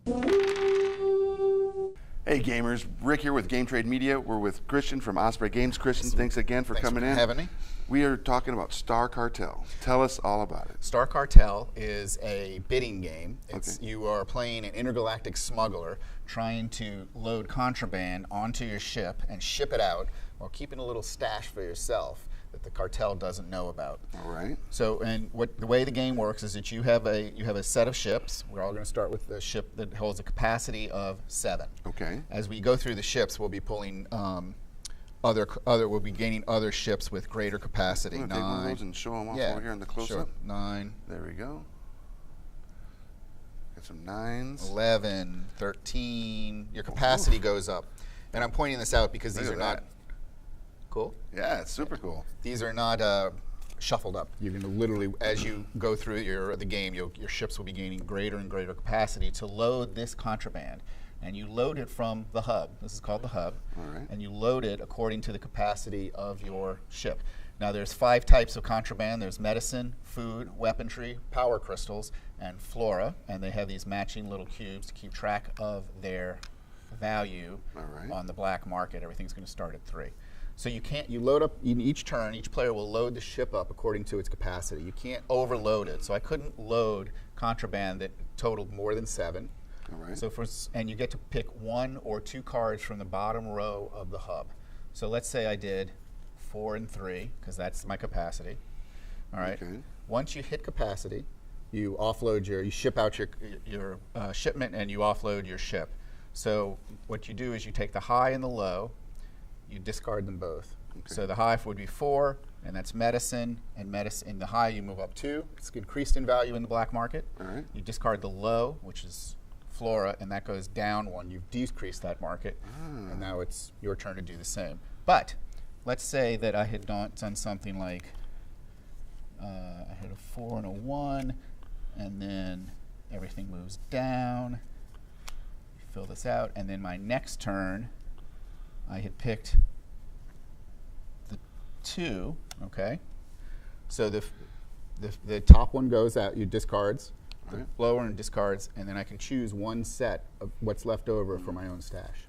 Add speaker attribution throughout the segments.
Speaker 1: Hey gamers, Rick here with Game Trade Media. We're with Christian from Osprey Games. Christian, thanks again for coming in.
Speaker 2: Thanks for having me.
Speaker 1: We are talking about Star Cartel. Tell us all about it.
Speaker 2: Star Cartel is a bidding game. You are playing an intergalactic smuggler trying to load contraband onto your ship and ship it out while keeping a little stash for yourself that the cartel doesn't know about.
Speaker 1: All right.
Speaker 2: So, and the way the game works is that you have a set of ships. We're all going to start with the ship that holds a capacity of 7.
Speaker 1: Okay.
Speaker 2: As we go through the ships, we'll be pulling we'll be gaining other ships with greater capacity.
Speaker 1: Take one of those and show them off over here in the close-up.
Speaker 2: Sure. 9.
Speaker 1: There we go. Got some 9s.
Speaker 2: 11, 13. Your capacity goes up. And I'm pointing this out because these are not cool.
Speaker 1: Yeah, it's super cool.
Speaker 2: These are not shuffled up. You're going to literally, as you go through the game, your ships will be gaining greater and greater capacity to load this contraband. And you load it from the hub. This is called the hub.
Speaker 1: All right.
Speaker 2: And you load it according to the capacity of your ship. Now there's 5 types of contraband. There's medicine, food, weaponry, power crystals, and flora. And they have these matching little cubes to keep track of their value on the black market. Everything's going to start at 3. So you load up, in each turn, each player will load the ship up according to its capacity. You can't overload it. So I couldn't load contraband that totaled more than 7.
Speaker 1: All right.
Speaker 2: So and you get to pick 1 or 2 cards from the bottom row of the hub. So let's say I did 4 and 3, because that's my capacity. All right.
Speaker 1: Okay.
Speaker 2: Once you hit capacity, you ship out your shipment and you offload your ship. So what you do is you take the high and the low, you discard them both. Okay. So the high would be 4, and that's medicine. And in the high you move up 2. It's increased in value in the black market.
Speaker 1: All right.
Speaker 2: You discard the low, which is flora, and that goes down 1. You've decreased that market, and now it's your turn to do the same. But let's say that I had done something like I had a 4 and a 1, and then everything moves down. Fill this out, and then my next turn, I had picked the 2. Okay, so the top one goes out. You discards. The lower one discards, and then I can choose 1 set of what's left over for my own stash.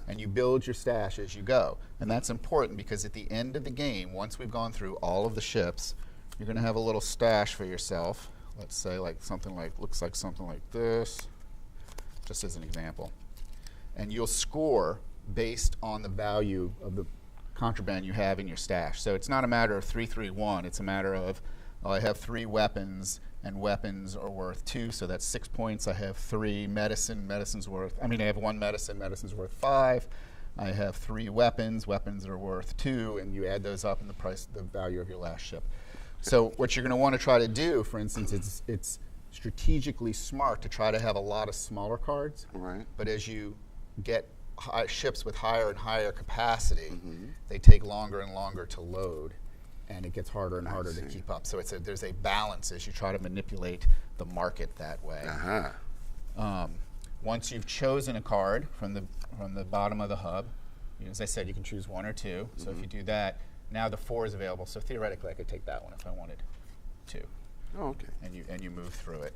Speaker 2: And you build your stash as you go. And that's important because at the end of the game, once we've gone through all of the ships, you're going to have a little stash for yourself. Let's say looks like something like this, just as an example. And you'll score based on the value of the contraband you have in your stash. So it's not a matter of 3, 3, 1. It's a matter of, I have 3 weapons, and weapons are worth 2, so that's 6 points. I have 3 medicine's worth, I have 1 medicine's worth 5. I have 3 weapons are worth 2, and you add those up in the value of your last ship. So what you're going to want to try to do, for instance, it's strategically smart to try to have a lot of smaller cards.
Speaker 1: Right.
Speaker 2: But as you get ships with higher and higher capacity, they take longer and longer to load, and it gets harder and harder to keep up. So there's a balance as you try to manipulate the market that way. Once you've chosen a card from the bottom of the hub, as I said, you can choose 1 or 2. So if you do that, now the 4 is available. So theoretically, I could take that one if I wanted to.
Speaker 1: Oh, okay.
Speaker 2: And you move through it.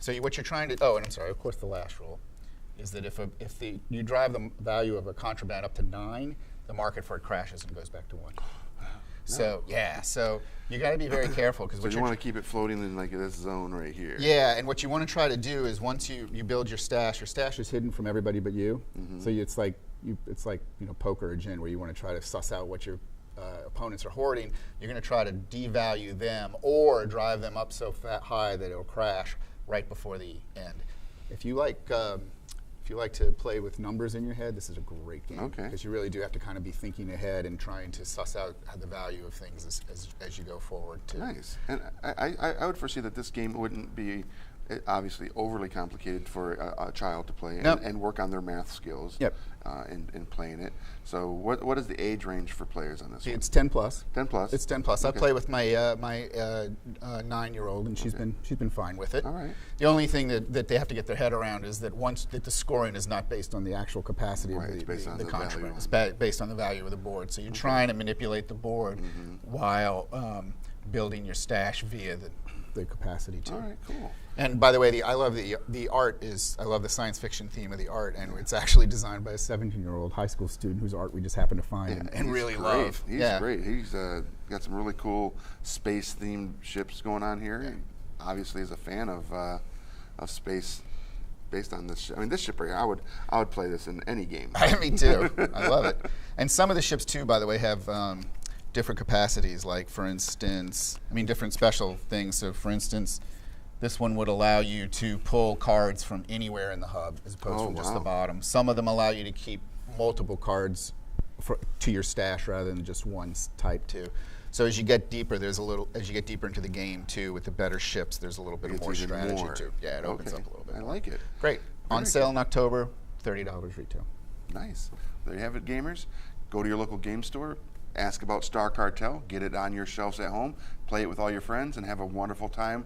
Speaker 2: So what you're trying to and I'm sorry, of course, the last rule is that if you drive the value of a contraband up to 9, the market for it crashes and goes back to 1. So so you got to be very careful because
Speaker 1: you want to keep it floating in like this zone right here.
Speaker 2: Yeah, and what you want to try to do is once you build your stash is hidden from everybody but you. So it's like poker or gin where you want to try to suss out what your opponents are hoarding. You're going to try to devalue them or drive them up so high that it'll crash right before the end. If you like to play with numbers in your head, this is a great game.
Speaker 1: Okay.
Speaker 2: Because you really do have to kind of be thinking ahead and trying to suss out the value of things as you go forward.
Speaker 1: Nice. And I would foresee that this game wouldn't be obviously overly complicated for a child to play and work on their math skills in playing it. So what is the age range for players on this one?
Speaker 2: It's 10 plus.
Speaker 1: 10 plus?
Speaker 2: It's 10 plus. Okay. I play with my 9-year-old, and she's been fine with it.
Speaker 1: All right.
Speaker 2: The only thing that they have to get their head around is that the scoring is not based on the actual capacity of the contraband. It's based on the value of the board. So you're trying to manipulate the board while building your stash via the capacity to.
Speaker 1: All right, cool.
Speaker 2: And by the way, I love the art I love the science fiction theme of the art, and it's actually designed by a 17-year-old high school student whose art we just happened to find and really love.
Speaker 1: He's great. He's got some really cool space-themed ships going on here. Yeah. He obviously is a fan of space based on this. I mean, this ship right here, I would play this in any game.
Speaker 2: Me too. I love it. And some of the ships too, by the way, have different capacities. Like for instance, different special things. So for instance, this one would allow you to pull cards from anywhere in the hub as opposed from just the bottom. Some of them allow you to keep multiple cards to your stash rather than just one type too. So as you get deeper, as you get deeper into the game too, with the better ships, there's a little bit more strategy too. Yeah, it opens up a little bit.
Speaker 1: I like it.
Speaker 2: Great. On sale in October, $30 retail.
Speaker 1: Nice. There you have it, gamers. Go to your local game store, ask about Star Cartel, get it on your shelves at home, play it with all your friends, and have a wonderful time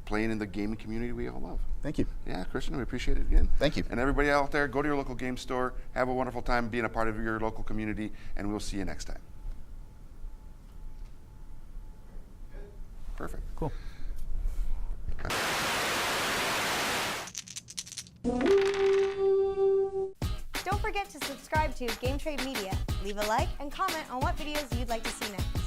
Speaker 1: playing in the gaming community we all love.
Speaker 2: Thank you.
Speaker 1: Yeah, Christian, we appreciate it again.
Speaker 2: Thank you.
Speaker 1: And everybody out there, go to your local game store, have a wonderful time being a part of your local community, and we'll see you next time. Perfect.
Speaker 2: Cool.
Speaker 3: Don't forget to subscribe to Game Trade Media. Leave a like and comment on what videos you'd like to see next.